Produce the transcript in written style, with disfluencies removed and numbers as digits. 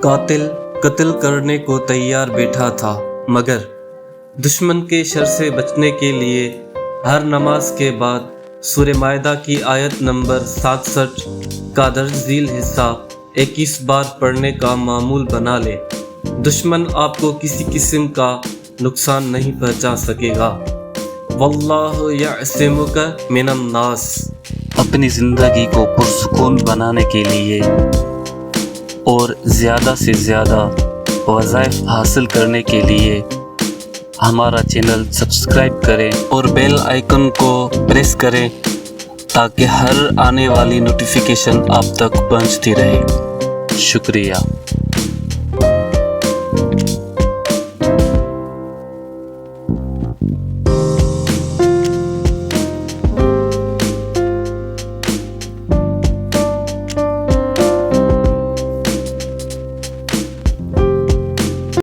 قاتل قتل کرنے کو تیار بیٹھا تھا، مگر دشمن کے شر سے بچنے کے لیے ہر نماز کے بعد سورہ مائدہ کی آیت نمبر 67 کا درج ذیل حصہ 21 بار پڑھنے کا معمول بنا لے۔ دشمن آپ کو کسی قسم کا نقصان نہیں پہنچا سکے گا۔ واللہ یعصمک من الناس۔ اپنی زندگی کو پرسکون بنانے کے لیے اور زیادہ سے زیادہ وظائف حاصل کرنے کے لیے ہمارا چینل سبسکرائب کریں اور بیل آئیکن کو پریس کریں تاکہ ہر آنے والی نوٹیفیکیشن آپ تک پہنچتی رہے۔ شکریہ۔